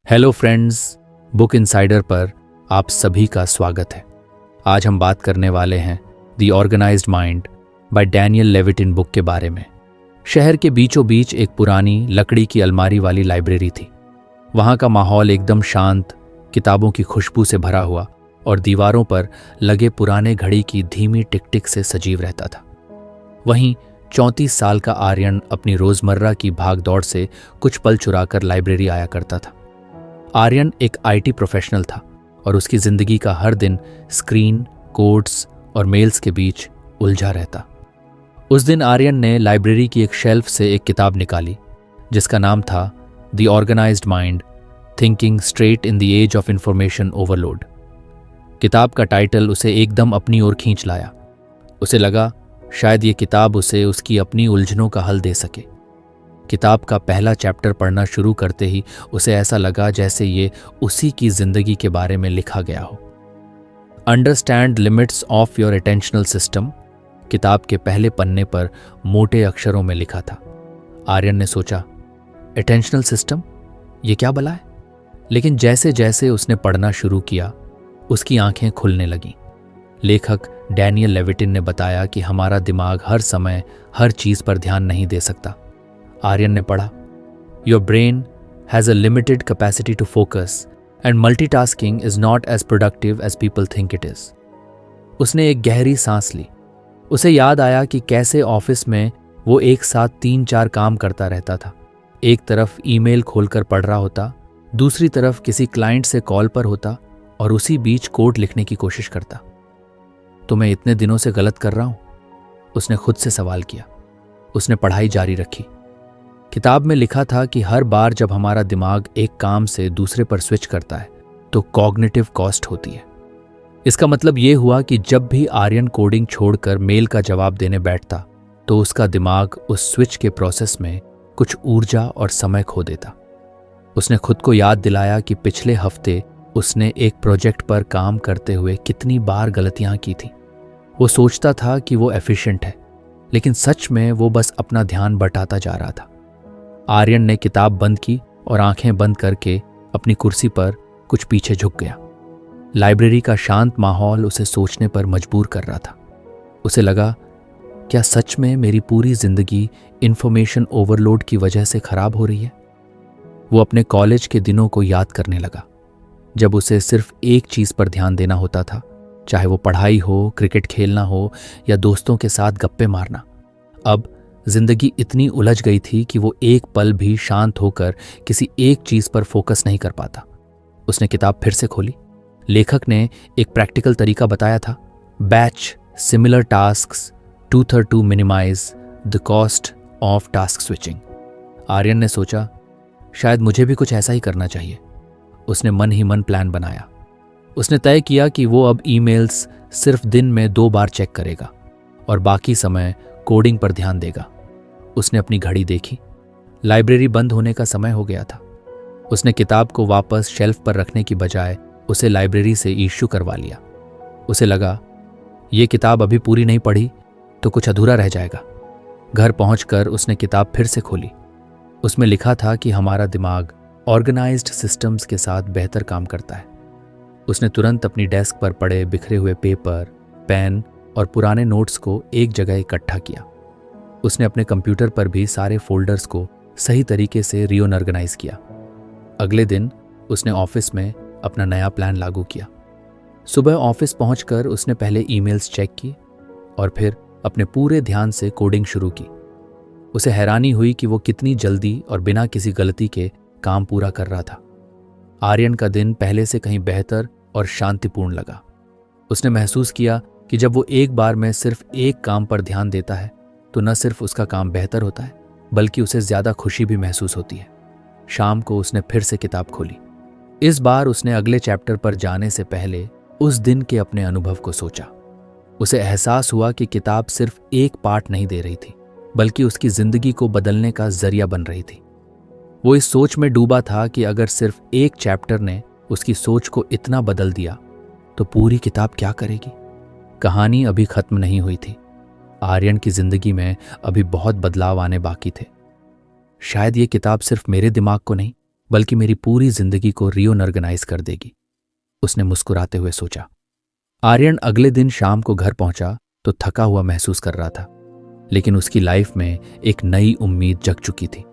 Hello friends, book insider पर आप सभी का स्वागत है। आज हम बात करने वाले हैं the organised mind by Daniel Levitin book के बारे में। शहर के बीचों बीच एक पुरानी लकड़ी की अलमारी वाली लाइब्रेरी थी। वहाँ का माहौल एकदम शांत, किताबों की खुशबू से भरा हुआ और दीवारों पर लगे पुराने घड़ी की धीमी टिक टिक से सजीव रहता था। वहीं 34 साल का आर्यन अपनी रोजमर्रा की भाग दौड़ से कुछ पल चुराकर लाइब्रेरी आया करता था। आर्यन एक आईटी प्रोफेशनल था और उसकी जिंदगी का हर दिन स्क्रीन, कोड्स और मेल्स के बीच उलझा रहता। उस दिन आर्यन ने लाइब्रेरी की एक शेल्फ से एक किताब निकाली जिसका नाम था the organised mind, thinking straight in the age of information overload. किताब का टाइटल उसे एकदम अपनी ओर खींच लाया। उसे लगा शायद ये किताब उसे उसकी अपनी उलझनों का हल दे सके। किताब का पहला चैप्टर पढ़ना शुरू करते ही उसे ऐसा लगा जैसे ये उसी की जिंदगी के बारे में लिखा गया हो। Understand limits of your attentional system किताब के पहले पन्ने पर मोटे अक्षरों में लिखा था। आर्यन ने सोचा, अटेंशनल सिस्टम, ये क्या भला है? लेकिन जैसे जैसे उसने पढ़ना शुरू किया उसकी आंखें खुलने लगीं। लेखक डैनियल लेविटिन ने बताया कि हमारा दिमाग हर समय हर चीज पर ध्यान नहीं दे सकता। आर्यन ने पढ़ा, your brain has a limited capacity to focus and multitasking is not as productive as people think it is. उसने एक गहरी सांस ली। उसे याद आया कि कैसे ऑफिस में वो एक साथ 3-4 काम करता रहता था। एक तरफ ईमेल खोलकर पढ़ रहा होता, दूसरी तरफ किसी क्लाइंट से कॉल पर होता और उसी बीच कोड लिखने की कोशिश करता। तो मैं इतने दिनों से गलत कर रहा हूं? उसने खुद से सवाल किया। उसने पढ़ाई जारी रखी। किताब में लिखा था कि हर बार जब हमारा दिमाग एक काम से दूसरे पर स्विच करता है तो कॉग्निटिव कॉस्ट होती है। इसका मतलब ये हुआ कि जब भी आर्यन कोडिंग छोड़कर मेल का जवाब देने बैठता तो उसका दिमाग उस स्विच के प्रोसेस में कुछ ऊर्जा और समय खो देता। उसने खुद को याद दिलाया कि पिछले हफ्ते उसने एक प्रोजेक्ट पर काम करते हुए कितनी बार गलतियां की थी। वो सोचता था कि वो एफिशिएंट है, लेकिन सच में वो बस अपना ध्यान बटाता जा रहा था। आर्यन ने किताब बंद की और आंखें बंद करके अपनी कुर्सी पर कुछ पीछे झुक गया। लाइब्रेरी का शांत माहौल उसे सोचने पर मजबूर कर रहा था। उसे लगा, क्या सच में मेरी पूरी जिंदगी इंफॉर्मेशन ओवरलोड की वजह से खराब हो रही है? वो अपने कॉलेज के दिनों को याद करने लगा, जब उसे सिर्फ एक चीज पर ध्यान देना होता था, चाहे वो पढ़ाई हो, क्रिकेट खेलना हो या दोस्तों के साथ गप्पे मारना। अब जिंदगी इतनी उलझ गई थी कि वो एक पल भी शांत होकर किसी एक चीज पर फोकस नहीं कर पाता। उसने किताब फिर से खोली। लेखक ने एक प्रैक्टिकल तरीका बताया था, batch similar tasks to minimise the cost of task switching. Aryan ने सोचा, शायद मुझे भी कुछ ऐसा ही करना चाहिए। उसने मन ही मन प्लान बनाया। उसने तय किया कि वो अब ईमेल्स सिर्फ दिन में 2 बार चेक करेगा और बाकी समय कोडिंग पर ध्यान देगा। उसने अपनी घड़ी देखी। लाइब्रेरी बंद होने का समय हो गया था। उसने किताब को वापस शेल्फ पर रखने की बजाय उसे लाइब्रेरी से इश्यू करवा लिया। उसे लगा, ये किताब अभी पूरी नहीं पढ़ी तो कुछ अधूरा रह जाएगा। घर पहुंचकर उसने किताब फिर से खोली। उसमें लिखा था कि हमारा दिमाग ऑर्गेनाइज्ड सिस्टम्स के साथ बेहतर काम करता है। उसने तुरंत अपनी डेस्क पर पड़े बिखरे हुए पेपर, पेन और पुराने नोट्स को एक जगह इकट्ठा किया। उसने अपने कंप्यूटर पर भी सारे फोल्डर्स को सही तरीके से रीऑर्गेनाइज किया। अगले दिन उसने ऑफिस में अपना नया प्लान लागू किया। सुबह ऑफिस पहुंचकर उसने पहले ईमेल्स चेक की और फिर अपने पूरे ध्यान से कोडिंग शुरू की। उसे हैरानी हुई कि वो कितनी जल्दी और बिना किसी गलती के काम पूरा कर रहा था। आर्यन का दिन पहले से कहीं बेहतर और शांतिपूर्ण लगा। उसने महसूस किया कि जब वो एक बार में सिर्फ एक काम पर ध्यान देता है तो न सिर्फ उसका काम बेहतर होता है बल्कि उसे ज्यादा खुशी भी महसूस होती है। शाम को उसने फिर से किताब खोली। इस बार उसने अगले चैप्टर पर जाने से पहले उस दिन के अपने अनुभव को सोचा। उसे एहसास हुआ कि किताब सिर्फ एक पाठ नहीं दे रही थी बल्कि उसकी जिंदगी को बदलने का जरिया बन रही थी। वो इस सोच में डूबा था कि अगर सिर्फ एक चैप्टर ने उसकी सोच को इतना बदल दिया तो पूरी किताब क्या करेगी? कहानी अभी खत्म नहीं हुई थी। आर्यन की जिंदगी में अभी बहुत बदलाव आने बाकी थे। शायद ये किताब सिर्फ मेरे दिमाग को नहीं बल्कि मेरी पूरी जिंदगी को रिओर्गेनाइज कर देगी, उसने मुस्कुराते हुए सोचा। आर्यन अगले दिन शाम को घर पहुंचा तो थका हुआ महसूस कर रहा था, लेकिन उसकी लाइफ में एक नई उम्मीद जग चुकी थी।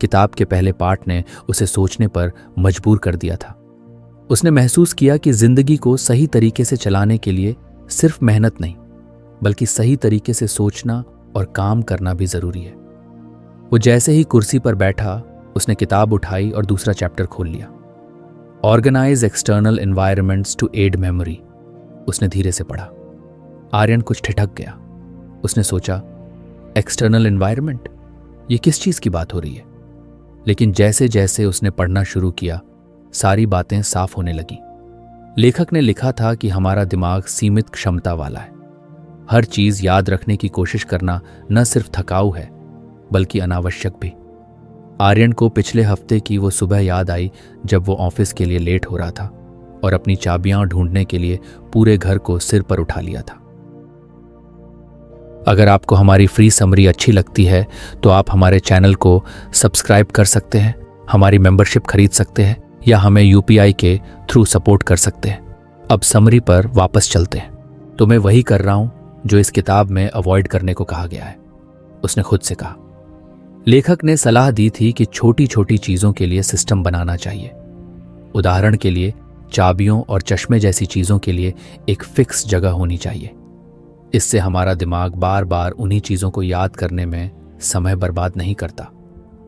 किताब के पहले पार्ट ने उसे सोचने पर मजबूर कर दिया था। उसने महसूस किया कि जिंदगी को सही तरीके से चलाने के लिए सिर्फ मेहनत नहीं, बल्कि सही तरीके से सोचना और काम करना भी जरूरी है। वो जैसे ही कुर्सी पर बैठा, उसने किताब उठाई और दूसरा चैप्टर खोल लिया। Organise external environments to aid memory, उसने धीरे से पढ़ा। आर्यन कुछ ठिठक गया। उसने सोचा, एक्सटर्नल एनवायरनमेंट, ये किस चीज की बात हो रही है? लेकिन जैसे जैसे उसने पढ़ना शुरू किया, सारी बातें साफ होने लगी। लेखक ने लिखा था कि हमारा दिमाग सीमित क्षमता वाला है। हर चीज याद रखने की कोशिश करना न सिर्फ थकाऊ है, बल्कि अनावश्यक भी। आर्यन को पिछले हफ्ते की वो सुबह याद आई जब वो ऑफिस के लिए लेट हो रहा था और अपनी चाबियां ढूंढने के लिए पूरे घर को सिर पर उठा लिया था। अगर आपको हमारी फ्री समरी अच्छी लगती है तो आप हमारे चैनल को सब्सक्राइब कर सकते हैं, हमारी मेंबरशिप खरीद सकते हैं या हमें यूपीआई के थ्रू सपोर्ट कर सकते हैं। अब समरी पर वापस चलते हैं। तो मैं वही कर रहा हूं जो इस किताब में अवॉइड करने को कहा गया है, उसने खुद से कहा। लेखक ने सलाह दी थी कि छोटी छोटी चीजों के लिए सिस्टम बनाना चाहिए। उदाहरण के लिए, चाबियों और चश्मे जैसी चीजों के लिए एक फिक्स जगह होनी चाहिए। इससे हमारा दिमाग बार बार उन्हीं चीजों को याद करने में समय बर्बाद नहीं करता।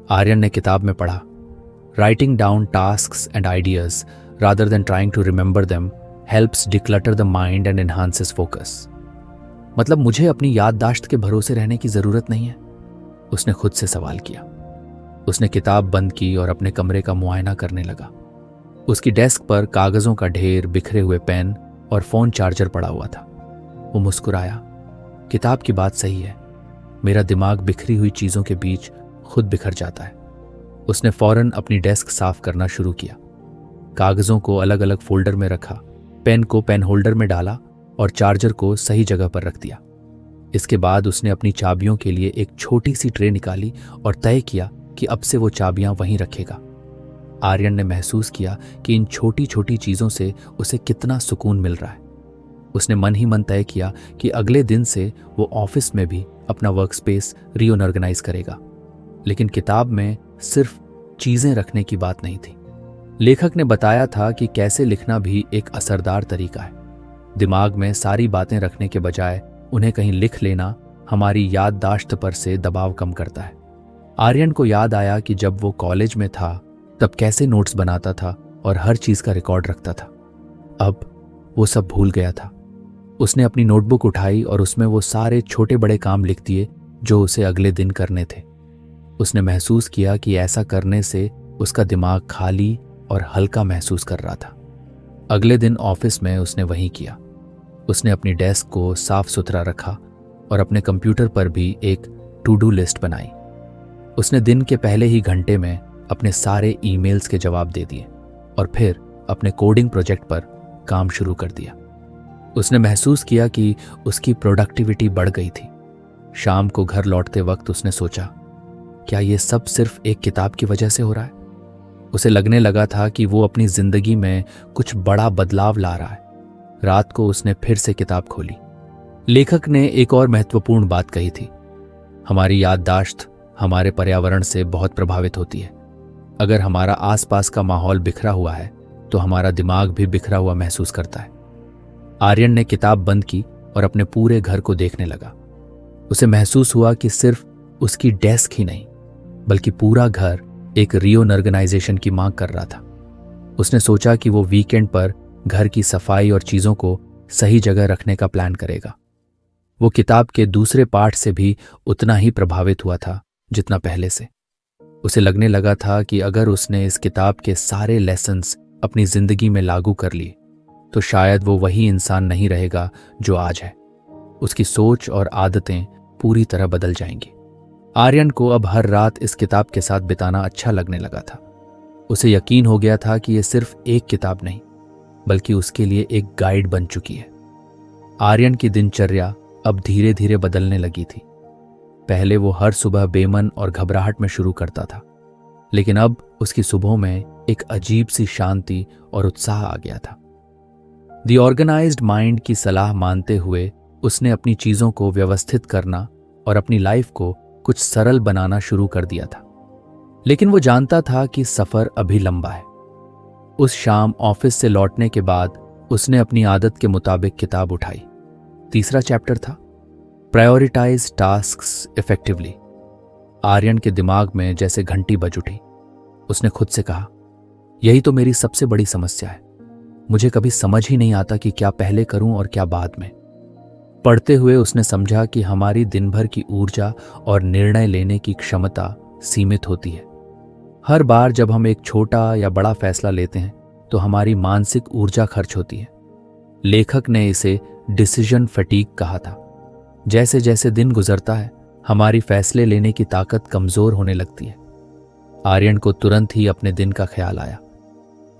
आर्यन ने किताब में पढ़ा, writing down tasks and ideas rather than trying to remember them helps declutter the mind and enhances focus. मतलब मुझे अपनी याददाश्त के भरोसे रहने की जरूरत नहीं है, उसने खुद से सवाल किया। उसने किताब बंद की और अपने कमरे का मुआयना करने लगा। उसकी डेस्क पर कागजों का ढेर, बिखरे हुए पेन और फोन चार्जर पड़ा हुआ था। वो मुस्कुराया। किताब की बात सही है, मेरा दिमाग बिखरी हुई चीजों के बीच खुद बिखर जाता है। उसने फौरन अपनी डेस्क साफ करना शुरू किया। कागजों को अलग अलग फोल्डर में रखा, पेन को पेन होल्डर में डाला और चार्जर को सही जगह पर रख दिया। इसके बाद उसने अपनी चाबियों के लिए एक छोटी सी ट्रे निकाली और तय किया कि अब से वो चाबियां वहीं रखेगा। आर्यन ने महसूस किया कि इन छोटी छोटी चीजों से उसे कितना सुकून मिल रहा है। उसने मन ही मन तय किया कि अगले दिन से वो ऑफिस में भी अपना वर्क स्पेस रिओर्गेनाइज करेगा। लेकिन किताब में सिर्फ चीजें रखने की बात नहीं थी। लेखक ने बताया था कि कैसे लिखना भी एक असरदार तरीका है। दिमाग में सारी बातें रखने के बजाय उन्हें कहीं लिख लेना हमारी याददाश्त पर से दबाव कम करता है। आर्यन को याद आया कि जब वो कॉलेज में था तब कैसे नोट्स बनाता था और हर चीज का रिकॉर्ड रखता था। अब वो सब भूल गया था। उसने अपनी नोटबुक उठाई और उसमें वो सारे छोटे बड़े काम लिख दिए जो उसे अगले दिन करने थे। उसने महसूस किया कि ऐसा करने से उसका दिमाग खाली और हल्का महसूस कर रहा था। अगले दिन ऑफिस में उसने वही किया। उसने अपनी डेस्क को साफ सुथरा रखा और अपने कंप्यूटर पर भी एक टू डू लिस्ट बनाई। उसने दिन के पहले ही घंटे में अपने सारे ईमेल्स के जवाब दे दिए और फिर अपने कोडिंग प्रोजेक्ट पर काम शुरू कर दिया। उसने महसूस किया कि उसकी प्रोडक्टिविटी बढ़ गई थी। शाम को घर लौटते वक्त उसने सोचा, क्या ये सब सिर्फ एक किताब की वजह से हो रहा है? उसे लगने लगा था कि वो अपनी जिंदगी में कुछ बड़ा बदलाव ला रहा है। रात को उसने फिर से किताब खोली। लेखक ने एक और महत्वपूर्ण बात कही थी, हमारी याददाश्त हमारे पर्यावरण से बहुत प्रभावित होती है। अगर हमारा आसपास का माहौल बिखरा हुआ है तो हमारा दिमाग भी बिखरा हुआ महसूस करता है। आर्यन ने किताब बंद की और अपने पूरे घर को देखने लगा। उसे महसूस हुआ कि सिर्फ उसकी डेस्क ही नहीं, बल्कि पूरा घर एक रिओर्गेनाइजेशन की मांग कर रहा था। उसने सोचा कि वो वीकेंड पर घर की सफाई और चीजों को सही जगह रखने का प्लान करेगा। वो किताब के दूसरे पार्ट से भी उतना ही प्रभावित हुआ था जितना पहले से। उसे लगने लगा था कि अगर उसने इस किताब के सारे लेसन्स अपनी जिंदगी में लागू कर लिए तो शायद वो वही इंसान नहीं रहेगा जो आज है। उसकी सोच और आदतें पूरी तरह बदल जाएंगी। आर्यन को अब हर रात इस किताब के साथ बिताना अच्छा लगने लगा था। उसे यकीन हो गया था कि यह सिर्फ एक किताब नहीं, बल्कि उसके लिए एक गाइड बन चुकी है। आर्यन की दिनचर्या अब धीरे धीरे बदलने लगी थी। पहले वो हर सुबह बेमन और घबराहट में शुरू करता था, लेकिन अब उसकी सुबह में एक अजीब सी शांति और उत्साह आ गया था। द ऑर्गेनाइज्ड माइंड की सलाह मानते हुए उसने अपनी चीजों को व्यवस्थित करना और अपनी लाइफ को कुछ सरल बनाना शुरू कर दिया था। लेकिन वो जानता था कि सफर अभी लंबा है। उस शाम ऑफिस से लौटने के बाद उसने अपनी आदत के मुताबिक किताब उठाई। तीसरा चैप्टर था प्रायोरिटाइज टास्क्स इफेक्टिवली। आर्यन के दिमाग में जैसे घंटी बज उठी। उसने खुद से कहा, यही तो मेरी सबसे बड़ी समस्या है। मुझे कभी समझ ही नहीं आता कि क्या पहले करूं और क्या बाद में। पढ़ते हुए उसने समझा कि हमारी दिन भर की ऊर्जा और निर्णय लेने की क्षमता सीमित होती है। हर बार जब हम एक छोटा या बड़ा फैसला लेते हैं तो हमारी मानसिक ऊर्जा खर्च होती है। लेखक ने इसे डिसीजन फटीग कहा था। जैसे जैसे दिन गुजरता है हमारी फैसले लेने की ताकत कमजोर होने लगती है। आर्यन को तुरंत ही अपने दिन का ख्याल आया।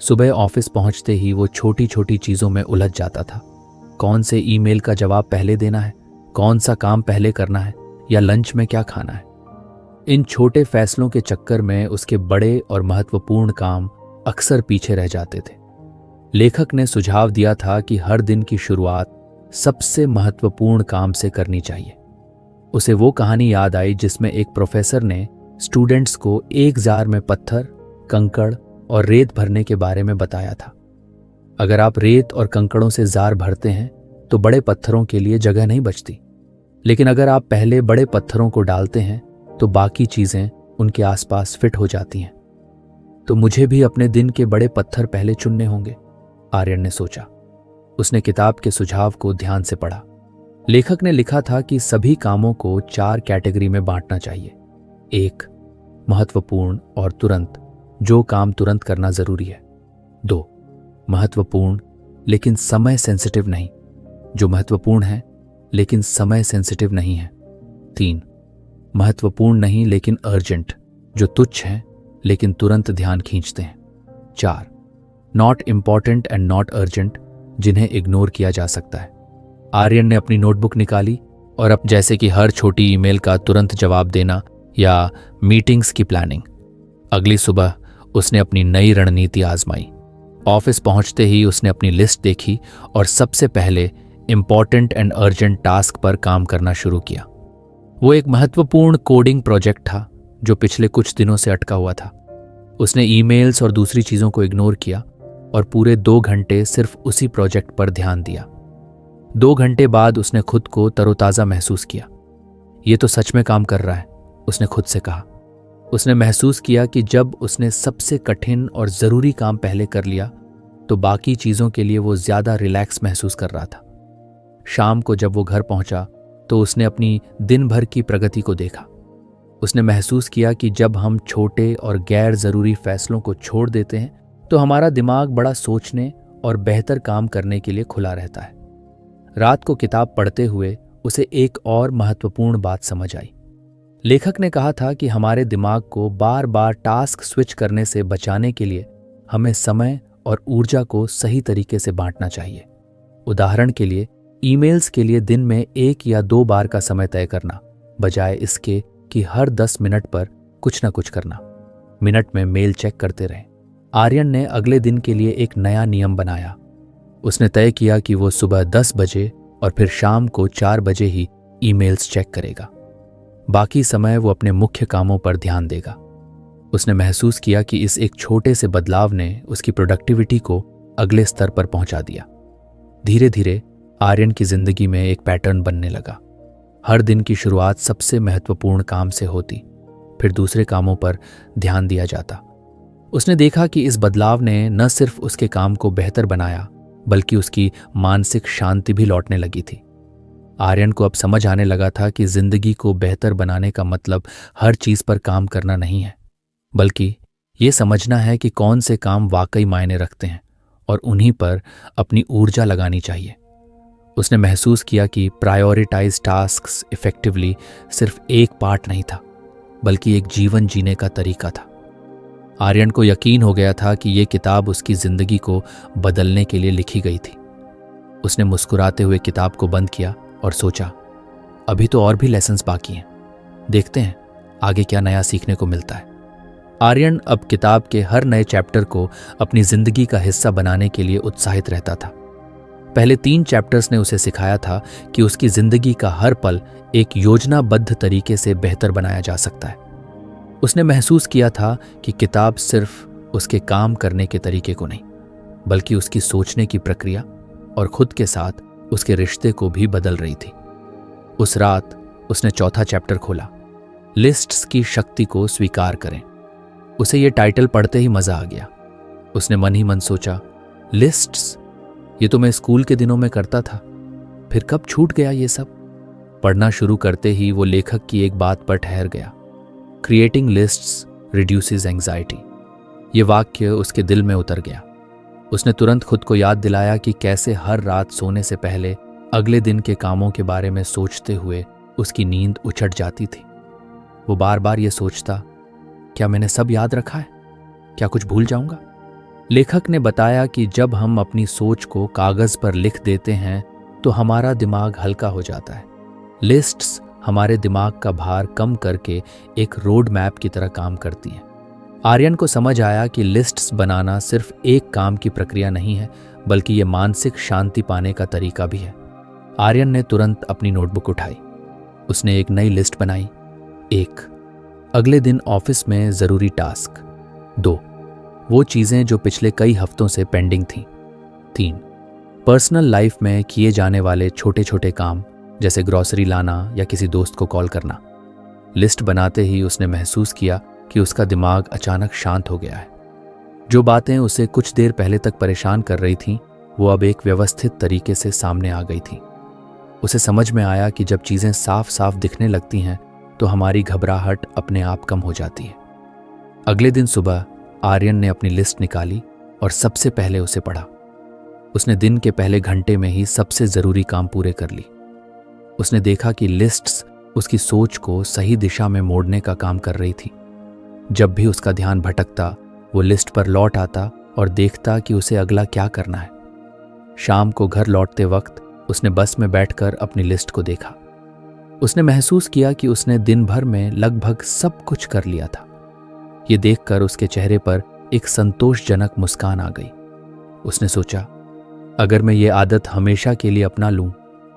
सुबह ऑफिस पहुंचते ही वो छोटी छोटी चीजों में उलझ जाता था। कौन से ईमेल का जवाब पहले देना है, कौन सा काम पहले करना है, या लंच में क्या खाना है। इन छोटे फैसलों के चक्कर में उसके बड़े और महत्वपूर्ण काम अक्सर पीछे रह जाते थे। लेखक ने सुझाव दिया था कि हर दिन की शुरुआत सबसे महत्वपूर्ण काम से करनी चाहिए। उसे वो कहानी याद आई जिसमें एक प्रोफेसर ने स्टूडेंट्स को एक जार में पत्थर, कंकड़ और रेत भरने के बारे में बताया था। अगर आप रेत और कंकड़ों से जार भरते हैं तो बड़े पत्थरों के लिए जगह नहीं बचती, लेकिन अगर आप पहले बड़े पत्थरों को डालते हैं तो बाकी चीजें उनके आसपास फिट हो जाती हैं। तो मुझे भी अपने दिन के बड़े पत्थर पहले चुनने होंगे, आर्यन ने सोचा। उसने किताब के सुझाव को ध्यान से पढ़ा। लेखक ने लिखा था कि सभी कामों को 4 कैटेगरी में बांटना चाहिए। 1, महत्वपूर्ण और तुरंत, जो काम तुरंत करना जरूरी है। 2, महत्वपूर्ण लेकिन समय सेंसिटिव नहीं, जो महत्वपूर्ण है लेकिन समय सेंसिटिव नहीं है। 3, महत्वपूर्ण नहीं लेकिन अर्जेंट, जो तुच्छ हैं लेकिन तुरंत ध्यान खींचते हैं। 4, not important and not urgent, जिन्हें इग्नोर किया जा सकता है। आर्यन ने अपनी नोटबुक निकाली और अब जैसे कि हर छोटी ईमेल का तुरंत जवाब देना या मीटिंग्स की प्लानिंग। अगली सुबह उसने अपनी नई रणनीति आजमाई। ऑफिस पहुंचते ही उसने अपनी लिस्ट देखी और सबसे पहले इम्पॉर्टेंट एंड अर्जेंट टास्क पर काम करना शुरू किया। वो एक महत्वपूर्ण कोडिंग प्रोजेक्ट था जो पिछले कुछ दिनों से अटका हुआ था। उसने ईमेल्स और दूसरी चीजों को इग्नोर किया और पूरे 2 घंटे सिर्फ उसी प्रोजेक्ट पर ध्यान दिया। 2 घंटे बाद उसने खुद को तरोताजा महसूस किया। ये तो सच में काम कर रहा है, उसने खुद से कहा। उसने महसूस किया कि जब उसने सबसे कठिन और जरूरी काम पहले कर लिया तो बाकी चीजों के लिए वो ज्यादा रिलैक्स महसूस कर रहा था। शाम को जब वो घर पहुंचा तो उसने अपनी दिन भर की प्रगति को देखा। उसने महसूस किया कि जब हम छोटे और गैर जरूरी फैसलों को छोड़ देते हैं तो हमारा दिमाग बड़ा सोचने और बेहतर काम करने के लिए खुला रहता है। रात को किताब पढ़ते हुए उसे एक और महत्वपूर्ण बात समझ आई। लेखक ने कहा था कि हमारे दिमाग को बार बार टास्क स्विच करने से बचाने के लिए हमें समय और ऊर्जा को सही तरीके से बांटना चाहिए। उदाहरण के लिए, ईमेल्स के लिए दिन में 1 या 2 बार का समय तय करना, बजाय इसके कि हर 10 मिनट पर कुछ न कुछ करना। मिनट में मेल चेक करते रहें। आर्यन ने अगले दिन के लिए एक नया नियम बनाया। उसने तय किया कि वो सुबह 10 बजे और फिर शाम को 4 बजे ही ईमेल्स चेक करेगा। बाकी समय वो अपने मुख्य कामों पर ध्यान देगा। उसने महसूस किया कि इस एक छोटे से बदलाव ने उसकी प्रोडक्टिविटी को अगले स्तर पर पहुंचा दिया। धीरे धीरे आर्यन की जिंदगी में एक पैटर्न बनने लगा। हर दिन की शुरुआत सबसे महत्वपूर्ण काम से होती, फिर दूसरे कामों पर ध्यान दिया जाता। उसने देखा कि इस बदलाव ने न सिर्फ उसके काम को बेहतर बनाया बल्कि उसकी मानसिक शांति भी लौटने लगी थी। आर्यन को अब समझ आने लगा था कि जिंदगी को बेहतर बनाने का मतलब हर चीज पर काम करना नहीं है, बल्कि ये समझना है कि कौन से काम वाकई मायने रखते हैं और उन्हीं पर अपनी ऊर्जा लगानी चाहिए। उसने महसूस किया कि प्रायोरिटाइज टास्क्स इफेक्टिवली सिर्फ एक पार्ट नहीं था, बल्कि एक जीवन जीने का तरीका था। आर्यन को यकीन हो गया था कि ये किताब उसकी जिंदगी को बदलने के लिए लिखी गई थी। उसने मुस्कुराते हुए किताब को बंद किया और सोचा, अभी तो और भी लेसन्स बाकी हैं, देखते हैं आगे क्या नया सीखने को मिलता है। आर्यन अब किताब के हर नए चैप्टर को अपनी जिंदगी का हिस्सा बनाने के लिए उत्साहित रहता था। पहले 3 चैप्टर्स ने उसे सिखाया था कि उसकी जिंदगी का हर पल एक योजनाबद्ध तरीके से बेहतर बनाया जा सकता है। उसने महसूस किया था कि किताब सिर्फ उसके काम करने के तरीके को नहीं, बल्कि उसकी सोचने की प्रक्रिया और खुद के साथ उसके रिश्ते को भी बदल रही थी। उस रात उसने चौथा चैप्टर खोला, लिस्ट्स की शक्ति को स्वीकार करें। उसे ये टाइटल पढ़ते ही मजा आ गया। उसने मन ही मन सोचा, लिस्ट्स, ये तो मैं स्कूल के दिनों में करता था, फिर कब छूट गया ये सब। पढ़ना शुरू करते ही वो लेखक की एक बात पर ठहर गया, क्रिएटिंग लिस्ट्स रिड्यूसेस एंग्जाइटी। ये वाक्य उसके दिल में उतर गया। उसने तुरंत खुद को याद दिलाया कि कैसे हर रात सोने से पहले अगले दिन के कामों के बारे में सोचते हुए उसकी नींद उचट जाती थी। वो बार बार ये सोचता, क्या मैंने सब याद रखा है, क्या कुछ भूल जाऊंगा। लेखक ने बताया कि जब हम अपनी सोच को कागज पर लिख देते हैं तो हमारा दिमाग हल्का हो जाता है। लिस्ट्स हमारे दिमाग का भार कम करके एक रोड मैप की तरह काम करती हैं। आर्यन को समझ आया कि लिस्ट्स बनाना सिर्फ एक काम की प्रक्रिया नहीं है, बल्कि ये मानसिक शांति पाने का तरीका भी है। आर्यन ने तुरंत अपनी नोटबुक उठाई। उसने एक नई लिस्ट बनाई। 1, अगले दिन ऑफिस में ज़रूरी टास्क। 2, वो चीज़ें जो पिछले कई हफ्तों से पेंडिंग थीं। 3, पर्सनल लाइफ में किए जाने वाले छोटे छोटे काम, जैसे ग्रॉसरी लाना या किसी दोस्त को कॉल करना। लिस्ट बनाते ही उसने महसूस किया कि उसका दिमाग अचानक शांत हो गया है। जो बातें उसे कुछ देर पहले तक परेशान कर रही थीं, वो अब एक व्यवस्थित तरीके से सामने आ गई थीं। उसे समझ में आया कि जब चीज़ें साफ साफ दिखने लगती हैं तो हमारी घबराहट अपने आप कम हो जाती है। अगले दिन सुबह आर्यन ने अपनी लिस्ट निकाली और सबसे पहले उसे पढ़ा। उसने दिन के पहले घंटे में ही सबसे ज़रूरी काम पूरे कर ली। उसने देखा कि लिस्ट्स उसकी सोच को सही दिशा में मोड़ने का काम कर रही थी। जब भी उसका ध्यान भटकता, वो लिस्ट पर लौट आता और देखता कि उसे अगला क्या करना है। शाम को घर लौटते वक्त उसने बस में बैठकर अपनी लिस्ट को देखा। उसने महसूस किया कि उसने दिन भर में लगभग सब कुछ कर लिया था। ये देखकर उसके चेहरे पर एक संतोषजनक मुस्कान आ गई। उसने सोचा, अगर मैं ये आदत हमेशा के लिए अपना लूं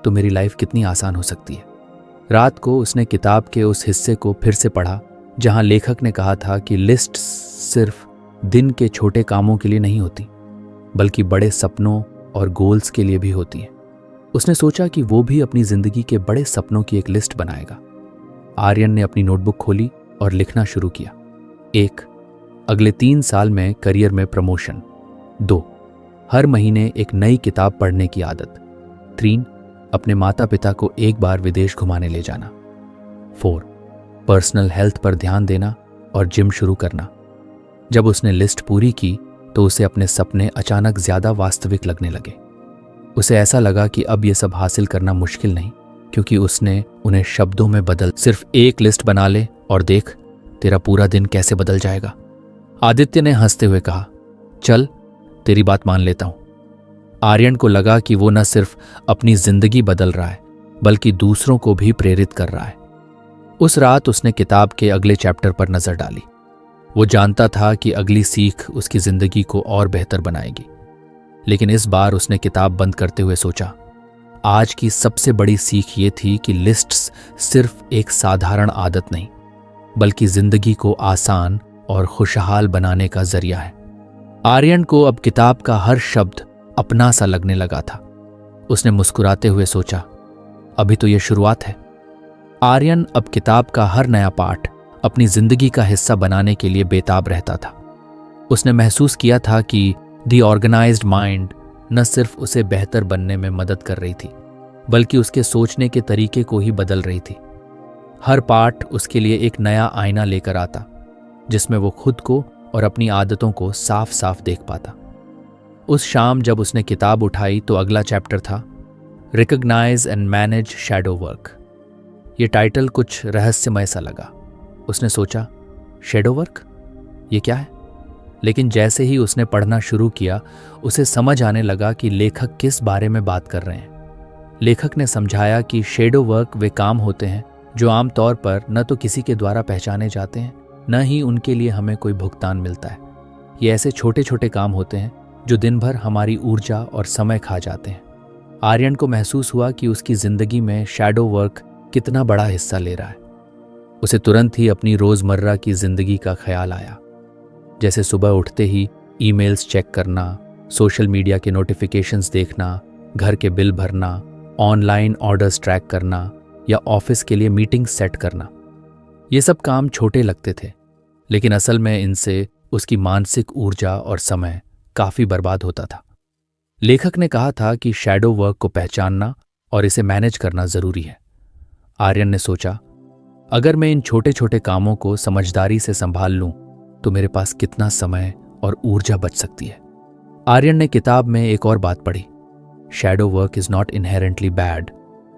तो मेरी लाइफ कितनी आसान हो सकती है। रात को उसने किताब के उस हिस्से को फिर से पढ़ा जहां लेखक ने कहा था कि लिस्ट सिर्फ दिन के छोटे कामों के लिए नहीं होती, बल्कि बड़े सपनों और गोल्स के लिए भी होती है। उसने सोचा कि वो भी अपनी जिंदगी के बड़े सपनों की एक लिस्ट बनाएगा। आर्यन ने अपनी नोटबुक खोली और लिखना शुरू किया। 1, अगले 3 साल में करियर में प्रमोशन। 2, हर महीने एक नई किताब पढ़ने की आदत। 3, अपने माता पिता को एक बार विदेश घुमाने ले जाना। 4, पर्सनल हेल्थ पर ध्यान देना और जिम शुरू करना। जब उसने लिस्ट पूरी की तो उसे अपने सपने अचानक ज्यादा वास्तविक लगने लगे। उसे ऐसा लगा कि अब ये सब हासिल करना मुश्किल नहीं, क्योंकि उसने उन्हें शब्दों में बदल, सिर्फ एक लिस्ट बना ले और देख तेरा पूरा दिन कैसे बदल जाएगा। आदित्य ने हंसते हुए कहा, चल तेरी बात मान लेता हूं। आर्यन को लगा कि वो न सिर्फ अपनी जिंदगी बदल रहा है, बल्कि दूसरों को भी प्रेरित कर रहा है। उस रात उसने किताब के अगले चैप्टर पर नजर डाली। वो जानता था कि अगली सीख उसकी जिंदगी को और बेहतर बनाएगी, लेकिन इस बार उसने किताब बंद करते हुए सोचा, आज की सबसे बड़ी सीख ये थी कि लिस्ट्स सिर्फ एक साधारण आदत नहीं, बल्कि जिंदगी को आसान और खुशहाल बनाने का जरिया है। आर्यन को अब किताब का हर शब्द अपना सा लगने लगा था। उसने मुस्कुराते हुए सोचा, अभी तो यह शुरुआत है। आर्यन अब किताब का हर नया पाठ अपनी जिंदगी का हिस्सा बनाने के लिए बेताब रहता था। उसने महसूस किया था कि द ऑर्गेनाइज्ड माइंड न सिर्फ उसे बेहतर बनने में मदद कर रही थी, बल्कि उसके सोचने के तरीके को ही बदल रही थी। हर पाठ उसके लिए एक नया आईना लेकर आता, जिसमें वो खुद को और अपनी आदतों को साफ साफ देख पाता। उस शाम जब उसने किताब उठाई तो अगला चैप्टर था, recognise and manage shadow work. ये टाइटल कुछ रहस्यमय सा लगा। उसने सोचा, शैडो वर्क, ये क्या है? लेकिन जैसे ही उसने पढ़ना शुरू किया, उसे समझ आने लगा कि लेखक किस बारे में बात कर रहे हैं। लेखक ने समझाया कि शैडो वर्क वे काम होते हैं जो आमतौर पर न तो किसी के द्वारा पहचाने जाते हैं न ही उनके लिए हमें कोई भुगतान मिलता है। ये ऐसे छोटे छोटे काम होते हैं जो दिन भर हमारी ऊर्जा और समय खा जाते हैं। आर्यन को महसूस हुआ कि उसकी जिंदगी में शैडो वर्क कितना बड़ा हिस्सा ले रहा है। उसे तुरंत ही अपनी रोजमर्रा की जिंदगी का ख्याल आया, जैसे सुबह उठते ही ईमेल्स चेक करना, सोशल मीडिया के नोटिफिकेशंस देखना, घर के बिल भरना, ऑनलाइन ऑर्डर्स ट्रैक करना या ऑफिस के लिए मीटिंग सेट करना। ये सब काम छोटे लगते थे, लेकिन असल में इनसे उसकी मानसिक ऊर्जा और समय काफी बर्बाद होता था। लेखक ने कहा था कि शैडो वर्क को पहचानना और इसे मैनेज करना जरूरी है। आर्यन ने सोचा, अगर मैं इन छोटे छोटे कामों को समझदारी से संभाल लूं तो मेरे पास कितना समय और ऊर्जा बच सकती है। आर्यन ने किताब में एक और बात पढ़ी, shadow work is not inherently bad,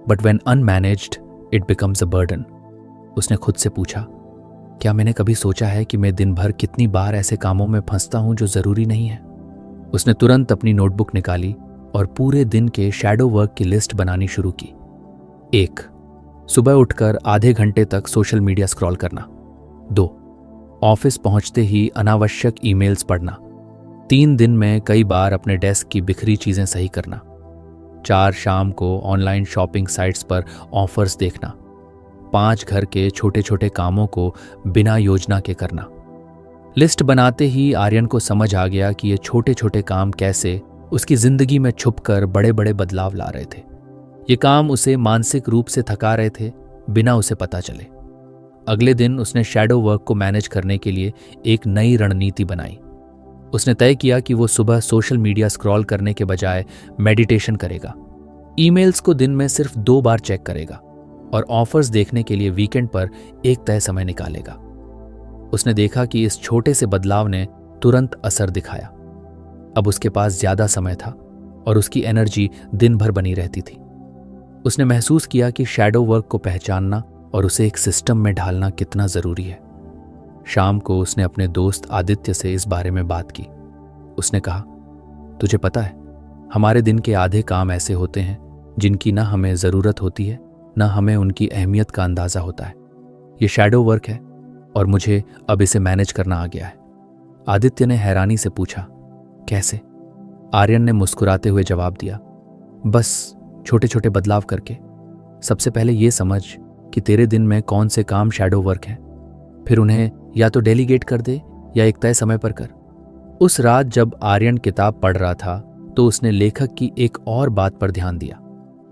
but when unmanaged it becomes a burden. उसने खुद से पूछा, क्या मैंने कभी सोचा है कि मैं दिन भर कितनी बार ऐसे कामों में फंसता हूं जो जरूरी नहीं है? उसने तुरंत अपनी नोटबुक निकाली और पूरे दिन के शैडो वर्क की लिस्ट बनानी शुरू की। 1. सुबह उठकर आधे घंटे तक सोशल मीडिया स्क्रॉल करना। 2. ऑफिस पहुंचते ही अनावश्यक ईमेल्स पढ़ना। 3 दिन में कई बार अपने डेस्क की बिखरी चीजें सही करना। 4 शाम को ऑनलाइन शॉपिंग साइट्स पर ऑफर्स देखना। 5 घर के छोटे छोटे कामों को बिना योजना के करना। लिस्ट बनाते ही आर्यन को समझ आ गया कि ये छोटे छोटे काम कैसे उसकी जिंदगी में छुपकर बड़े बड़े बदलाव ला रहे थे। ये काम उसे मानसिक रूप से थका रहे थे, बिना उसे पता चले। अगले दिन उसने शैडो वर्क को मैनेज करने के लिए एक नई रणनीति बनाई। उसने तय किया कि वो सुबह सोशल मीडिया स्क्रॉल करने के बजाय मेडिटेशन करेगा, ईमेल्स को दिन में सिर्फ 2 बार चेक करेगा और ऑफर्स देखने के लिए वीकेंड पर एक तय समय निकालेगा। उसने देखा कि इस छोटे से बदलाव ने तुरंत असर दिखाया। अब उसके पास ज्यादा समय था और उसकी एनर्जी दिन भर बनी रहती थी। उसने महसूस किया कि शैडो वर्क को पहचानना और उसे एक सिस्टम में ढालना कितना जरूरी है। शाम को उसने अपने दोस्त आदित्य से इस बारे में बात की। उसने कहा, तुझे पता है, हमारे दिन के आधे काम ऐसे होते हैं जिनकी ना हमें जरूरत होती है, ना हमें उनकी अहमियत का अंदाजा होता है। ये शैडो वर्क है और मुझे अब इसे मैनेज करना आ गया है। आदित्य ने हैरानी से पूछा, कैसे? आर्यन ने मुस्कुराते हुए जवाब दिया, बस छोटे छोटे बदलाव करके। सबसे पहले ये समझ कि तेरे दिन में कौन से काम शैडो वर्क हैं, फिर उन्हें या तो डेलीगेट कर दे या एक तय समय पर कर। उस रात जब आर्यन किताब पढ़ रहा था तो उसने लेखक की एक और बात पर ध्यान दिया।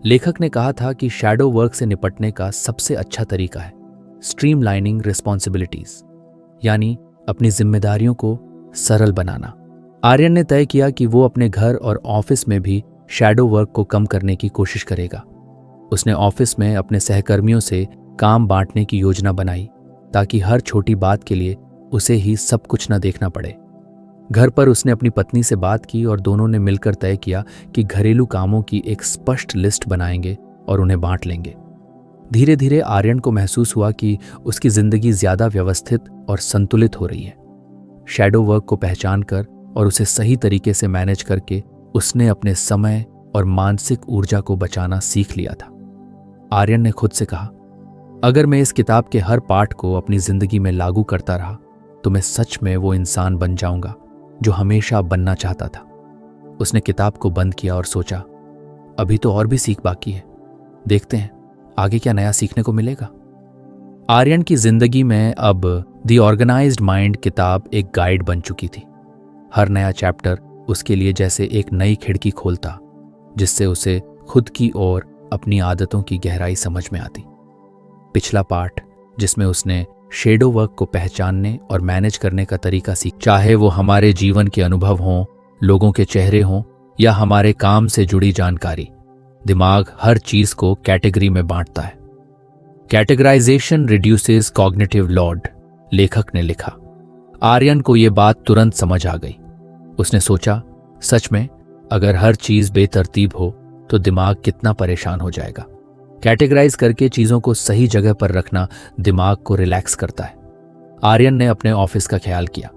लेखक ने कहा था कि शैडो वर्क से निपटने का सबसे अच्छा तरीका है स्ट्रीमलाइनिंग रिस्पॉन्सिबिलिटीज, यानी अपनी जिम्मेदारियों को सरल बनाना। आर्यन ने तय किया कि वो अपने घर और ऑफिस में भी शैडो वर्क को कम करने की कोशिश करेगा। उसने ऑफिस में अपने सहकर्मियों से काम बांटने की योजना बनाई ताकि हर छोटी बात के लिए उसे ही सब कुछ न देखना पड़े। घर पर उसने अपनी पत्नी से बात की और दोनों ने मिलकर तय किया कि घरेलू कामों की एक स्पष्ट लिस्ट बनाएंगे और उन्हें बांट लेंगे। धीरे धीरे आर्यन को महसूस हुआ कि उसकी जिंदगी ज्यादा व्यवस्थित और संतुलित हो रही है। शैडो वर्क को पहचान कर और उसे सही तरीके से मैनेज करके उसने अपने समय और मानसिक ऊर्जा को बचाना सीख लिया था। आर्यन ने खुद से कहा, अगर मैं इस किताब के हर पाठ को अपनी जिंदगी में लागू करता रहा तो मैं सच में वो इंसान बन जाऊंगा जो हमेशा बनना चाहता था। उसने किताब को बंद किया और सोचा, अभी तो और भी सीख बाकी है, देखते हैं आगे क्या नया सीखने को मिलेगा। आर्यन की जिंदगी में अब द ऑर्गेनाइज्ड माइंड किताब एक गाइड बन चुकी थी। हर नया चैप्टर उसके लिए जैसे एक नई खिड़की खोलता, जिससे उसे खुद की और अपनी आदतों की गहराई समझ में आती। पिछला पार्ट, जिसमें उसने शैडो वर्क को पहचानने और मैनेज करने का तरीका सीख, चाहे वो हमारे जीवन के अनुभव हों, लोगों के चेहरे हों या हमारे काम से जुड़ी जानकारी, दिमाग हर चीज को कैटेगरी में बांटता है। कैटेगराइजेशन रिड्यूसेस कॉग्निटिव लोड, लेखक ने लिखा। आर्यन को यह बात तुरंत समझ आ गई। उसने सोचा, सच में अगर हर चीज बेतरतीब हो तो दिमाग कितना परेशान हो जाएगा। कैटेगराइज करके चीजों को सही जगह पर रखना दिमाग को रिलैक्स करता है। आर्यन ने अपने ऑफिस का ख्याल किया।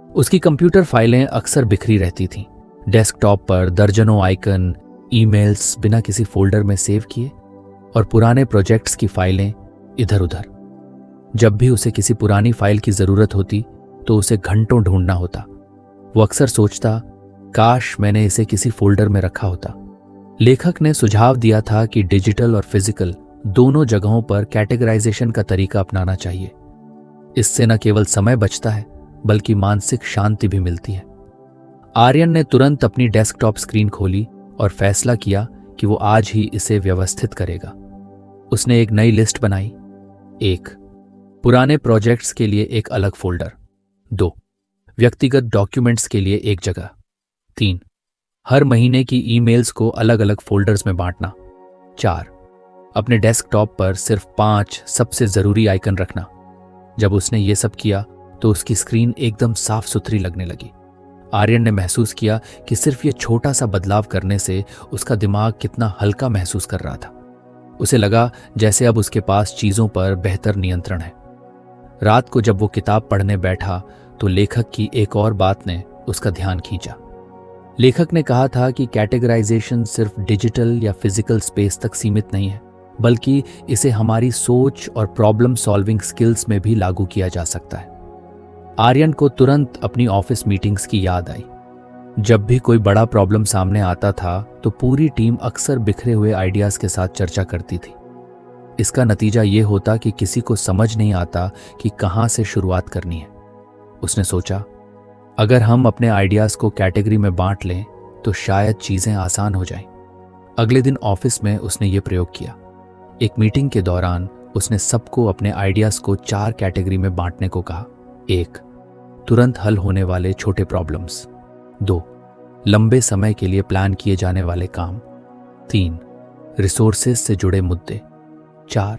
उसकी कंप्यूटर फाइलें अक्सर बिखरी रहती थीं। डेस्कटॉप पर दर्जनों आइकन, ईमेल्स बिना किसी फोल्डर में सेव किए और पुराने प्रोजेक्ट्स की फाइलें इधर उधर। जब भी उसे किसी पुरानी फाइल की जरूरत होती तो उसे घंटों ढूंढना होता। वो अक्सर सोचता, काश मैंने इसे किसी फोल्डर में रखा होता। लेखक ने सुझाव दिया था कि डिजिटल और फिजिकल दोनों जगहों पर कैटेगराइजेशन का तरीका अपनाना चाहिए। इससे न केवल समय बचता है बल्कि मानसिक शांति भी मिलती है। आर्यन ने तुरंत अपनी डेस्कटॉप स्क्रीन खोली और फैसला किया कि वो आज ही इसे व्यवस्थित करेगा। उसने एक नई लिस्ट बनाई। 1. पुराने प्रोजेक्ट्स के लिए एक अलग फोल्डर। 2. व्यक्तिगत डॉक्यूमेंट्स के लिए एक जगह। 3. हर महीने की ईमेल्स को अलग अलग फोल्डर्स में बांटना। 4. अपने डेस्कटॉप पर सिर्फ 5 सबसे जरूरी आइकन रखना। जब उसने ये सब किया तो उसकी स्क्रीन एकदम साफ सुथरी लगने लगी। आर्यन ने महसूस किया कि सिर्फ ये छोटा सा बदलाव करने से उसका दिमाग कितना हल्का महसूस कर रहा था। उसे लगा जैसे अब उसके पास चीजों पर बेहतर नियंत्रण है। रात को जब वो किताब पढ़ने बैठा तो लेखक की एक और बात ने उसका ध्यान खींचा। लेखक ने कहा था कि कैटेगराइजेशन सिर्फ डिजिटल या फिजिकल स्पेस तक सीमित नहीं है, बल्कि इसे हमारी सोच और प्रॉब्लम सॉल्विंग स्किल्स में भी लागू किया जा सकता है। आर्यन को तुरंत अपनी ऑफिस मीटिंग्स की याद आई। जब भी कोई बड़ा प्रॉब्लम सामने आता था तो पूरी टीम अक्सर बिखरे हुए आइडियाज के साथ चर्चा करती थी। इसका नतीजा ये होता कि किसी को समझ नहीं आता कि कहाँ से शुरुआत करनी है। उसने सोचा, अगर हम अपने आइडियाज को कैटेगरी में बांट लें तो शायद चीजें आसान हो जाएं। अगले दिन ऑफिस में उसने ये प्रयोग किया। एक मीटिंग के दौरान उसने सबको अपने आइडियाज को 4 कैटेगरी में बांटने को कहा। 1. तुरंत हल होने वाले छोटे प्रॉब्लम्स। 2. लंबे समय के लिए प्लान किए जाने वाले काम। 3. रिसोर्सेज से जुड़े मुद्दे। 4.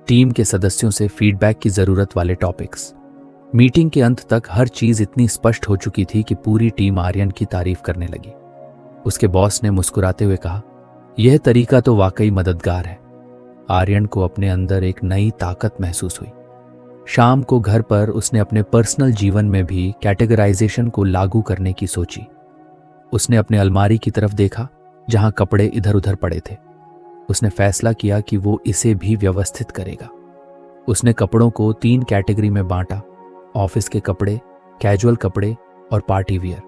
टीम के सदस्यों से फीडबैक की जरूरत वाले टॉपिक्स। मीटिंग के अंत तक हर चीज इतनी स्पष्ट हो चुकी थी कि पूरी टीम आर्यन की तारीफ करने लगी। उसके बॉस ने मुस्कुराते हुए कहा, यह तरीका तो वाकई मददगार है। आर्यन को अपने अंदर एक नई ताकत महसूस हुई। शाम को घर पर उसने अपने पर्सनल जीवन में भी कैटेगराइजेशन को लागू करने की सोची। उसने अपने अलमारी की तरफ देखा जहां कपड़े इधर उधर पड़े थे। उसने फैसला किया कि वो इसे भी व्यवस्थित करेगा। उसने कपड़ों को 3 कैटेगरी में बांटा, ऑफिस के कपड़े, कैजुअल कपड़े और पार्टी वियर।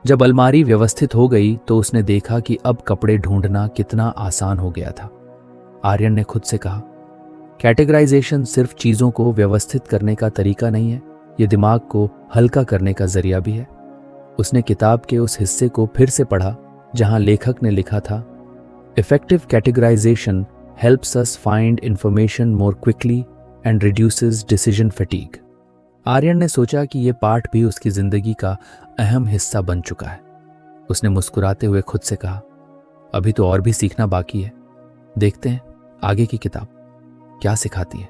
जब अलमारी व्यवस्थित हो गई तो उसने देखा कि अब कपड़े ढूंढना कितना आसान हो गया था। आर्यन ने खुद से कहा, कैटेगराइजेशन सिर्फ चीजों को व्यवस्थित करने का तरीका नहीं है, यह दिमाग को हल्का करने का जरिया भी है। उसने किताब के उस हिस्से को फिर से पढ़ा जहां लेखक ने लिखा था, effective categorisation helps us find information more quickly and reduces decision fatigue. Aryan ने सोचा कि यह पाठ भी उसकी जिंदगी का अहम हिस्सा बन चुका है। उसने मुस्कुराते हुए खुद से कहा, अभी तो और भी सीखना बाकी है, देखते हैं आगे की किताब क्या सिखाती है।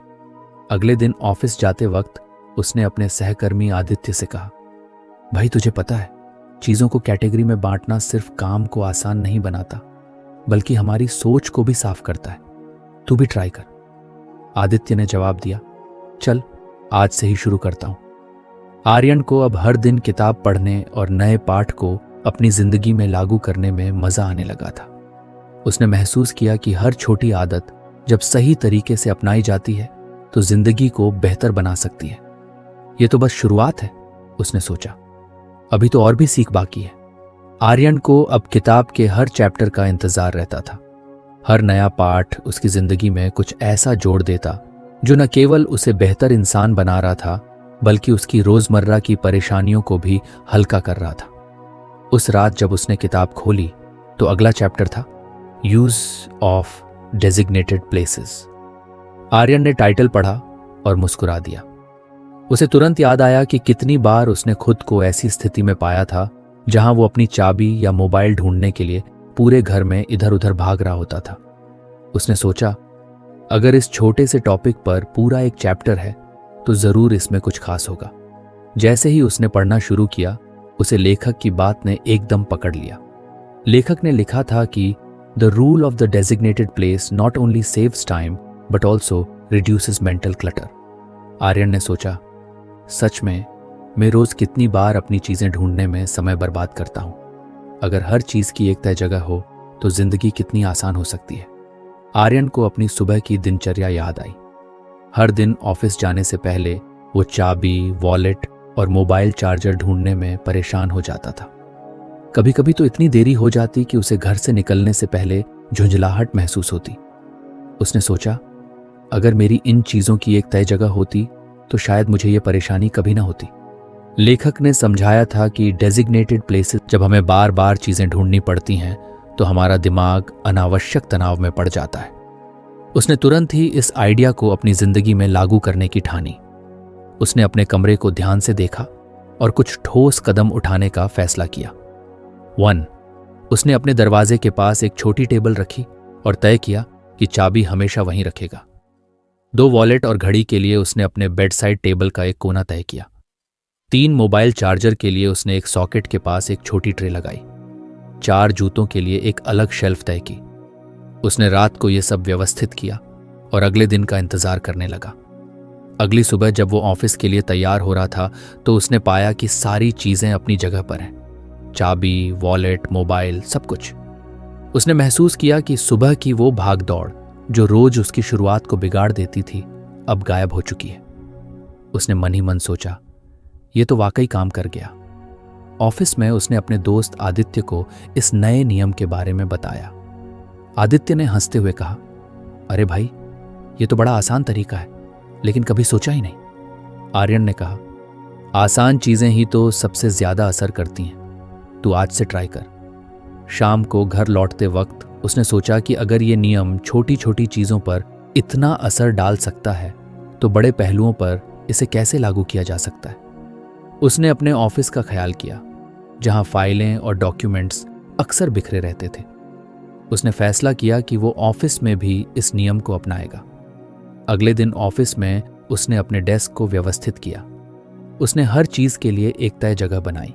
अगले दिन ऑफिस जाते वक्त उसने अपने सहकर्मी आदित्य से कहा, भाई तुझे पता है, चीजों को कैटेगरी में बांटना सिर्फ काम को आसान नहीं बनाता बल्कि हमारी सोच को भी साफ करता है, तू भी ट्राई कर। आदित्य ने जवाब दिया, चल आज से ही शुरू करता हूं। आर्यन को अब हर दिन किताब पढ़ने और नए पाठ को अपनी जिंदगी में लागू करने में मजा आने लगा था। उसने महसूस किया कि हर छोटी आदत जब सही तरीके से अपनाई जाती है तो जिंदगी को बेहतर बना सकती है। यह तो बस शुरुआत है, उसने सोचा, अभी तो और भी सीख बाकी है। आर्यन को अब किताब के हर चैप्टर का इंतजार रहता था। हर नया पाठ उसकी जिंदगी में कुछ ऐसा जोड़ देता जो न केवल उसे बेहतर इंसान बना रहा था बल्कि उसकी रोजमर्रा की परेशानियों को भी हल्का कर रहा था। उस रात जब उसने किताब खोली तो अगला चैप्टर था use of designated places. Aryan ने टाइटल पढ़ा और मुस्कुरा दिया। उसे तुरंत याद आया कि कितनी बार उसने खुद को ऐसी स्थिति में पाया था जहां वो अपनी चाबी या मोबाइल ढूंढने के लिए पूरे घर में इधर उधर भाग रहा होता था। उसने सोचा, अगर इस छोटे से टॉपिक पर पूरा एक चैप्टर है तो जरूर इसमें कुछ खास होगा। जैसे ही उसने पढ़ना शुरू किया उसे लेखक की बात ने एकदम पकड़ लिया। लेखक ने लिखा था कि the rule of the designated place not only saves time but also reduces mental clutter. Aryan ने सोचा, सच में मैं रोज कितनी बार अपनी चीजें ढूंढने में समय बर्बाद करता हूं। अगर हर चीज की एक तय जगह हो तो जिंदगी कितनी आसान हो सकती है। आर्यन को अपनी सुबह की दिनचर्या याद आई। हर दिन ऑफिस जाने से पहले वो चाबी, वॉलेट और मोबाइल चार्जर ढूंढने में परेशान हो जाता था। कभी कभी तो इतनी देरी हो जाती कि उसे घर से निकलने से पहले झुंझलाहट महसूस होती। उसने सोचा, अगर मेरी इन चीज़ों की एक तय जगह होती तो शायद मुझे ये परेशानी कभी ना होती। लेखक ने समझाया था कि डेजिग्नेटेड प्लेसेस जब हमें बार बार चीज़ें ढूंढनी पड़ती हैं तो हमारा दिमाग अनावश्यक तनाव में पड़ जाता है। उसने तुरंत ही इस आइडिया को अपनी जिंदगी में लागू करने की ठानी। उसने अपने कमरे को ध्यान से देखा और कुछ ठोस कदम उठाने का फैसला किया। 1. उसने अपने दरवाजे के पास एक छोटी टेबल रखी और तय किया कि चाबी हमेशा वहीं रखेगा। 2 वॉलेट और घड़ी के लिए उसने अपने बेड साइड टेबल का एक कोना तय किया। 3 मोबाइल चार्जर के लिए उसने एक सॉकेट के पास एक छोटी ट्रे लगाई। 4 जूतों के लिए एक अलग शेल्फ तय की। उसने रात को यह सब व्यवस्थित किया और अगले दिन का इंतजार करने लगा। अगली सुबह जब वो ऑफिस के लिए तैयार हो रहा था तो उसने पाया कि सारी चीजें अपनी जगह पर हैं। चाबी, वॉलेट, मोबाइल, सब कुछ। उसने महसूस किया कि सुबह की वो भाग दौड़ जो रोज उसकी शुरुआत को बिगाड़ देती थी अब गायब हो चुकी है। उसने मन ही मन सोचा, ये तो वाकई काम कर गया। ऑफिस में उसने अपने दोस्त आदित्य को इस नए नियम के बारे में बताया। आदित्य ने हंसते हुए कहा, अरे भाई, ये तो बड़ा आसान तरीका है, लेकिन कभी सोचा ही नहीं। आर्यन ने कहा, आसान चीजें ही तो सबसे ज्यादा असर करती हैं, तू आज से ट्राई कर। शाम को घर लौटते वक्त उसने सोचा कि अगर ये नियम छोटी छोटी चीजों पर इतना असर डाल सकता है तो बड़े पहलुओं पर इसे कैसे लागू किया जा सकता है। उसने अपने ऑफिस का ख्याल किया, जहां फाइलें और डॉक्यूमेंट्स अक्सर बिखरे रहते थे। उसने फैसला किया कि वो ऑफिस में भी इस नियम को अपनाएगा। अगले दिन ऑफिस में उसने अपने डेस्क को व्यवस्थित किया। उसने हर चीज के लिए एक तय जगह बनाई।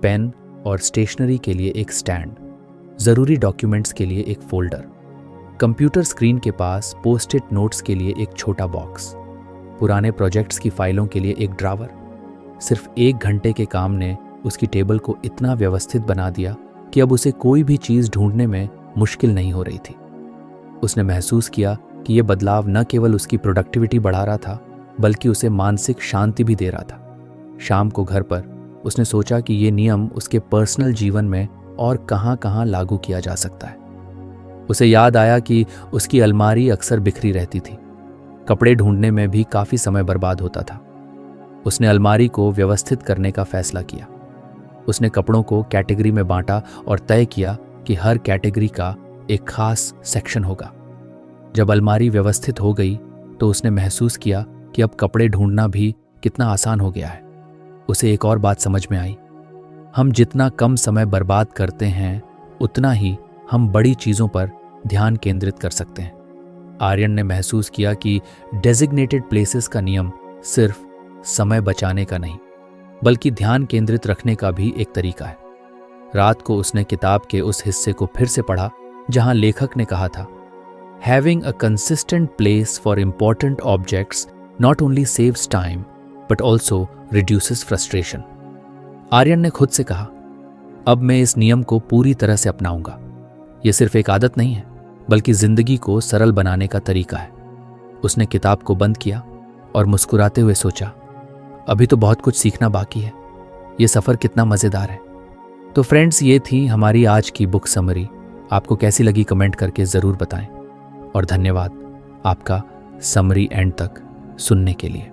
पेन और स्टेशनरी के लिए एक स्टैंड, जरूरी डॉक्यूमेंट्स के लिए एक फोल्डर, कंप्यूटर स्क्रीन के पास पोस्ट इट नोट्स के लिए एक छोटा बॉक्स, पुराने प्रोजेक्ट्स की फाइलों के लिए एक ड्रावर। सिर्फ 1 घंटे के काम ने उसकी टेबल को इतना व्यवस्थित बना दिया कि अब उसे कोई भी चीज ढूंढने में मुश्किल नहीं हो रही थी। उसने महसूस किया कि यह बदलाव न केवल उसकी प्रोडक्टिविटी बढ़ा रहा था, बल्कि उसे मानसिक शांति भी दे रहा था। शाम को घर पर उसने सोचा कि ये नियम उसके पर्सनल जीवन में और कहां-कहां लागू किया जा सकता है। उसे याद आया कि उसकी अलमारी अक्सर बिखरी रहती थी। कपड़े ढूंढने में भी काफी समय बर्बाद होता था। उसने अलमारी को व्यवस्थित करने का फैसला किया। उसने कपड़ों को कैटेगरी में बांटा और तय किया कि हर कैटेगरी का एक खास सेक्शन होगा। जब अलमारी व्यवस्थित हो गई तो उसने महसूस किया कि अब कपड़े ढूंढना भी कितना आसान हो गया है। उसे एक और बात समझ में आई, हम जितना कम समय बर्बाद करते हैं उतना ही हम बड़ी चीजों पर ध्यान केंद्रित कर सकते हैं। आर्यन ने महसूस किया कि डेजिग्नेटेड प्लेसेस का नियम सिर्फ समय बचाने का नहीं, बल्कि ध्यान केंद्रित रखने का भी एक तरीका है। रात को उसने किताब के उस हिस्से को फिर से पढ़ा जहां लेखक ने कहा था, having a consistent place for important objects not only saves time but also reduces frustration. Aryan ने खुद से कहा, अब मैं इस नियम को पूरी तरह से अपनाऊंगा। यह सिर्फ एक आदत नहीं है, बल्कि जिंदगी को सरल बनाने का तरीका है। उसने किताब को बंद किया और मुस्कुराते हुए सोचा, अभी तो बहुत कुछ सीखना बाकी है। यह सफर कितना मजेदार है। तो फ्रेंड्स, ये थी हमारी आज की बुक समरी। आपको कैसी लगी कमेंट करके जरूर बताएं और धन्यवाद आपका समरी एंड तक सुनने के लिए।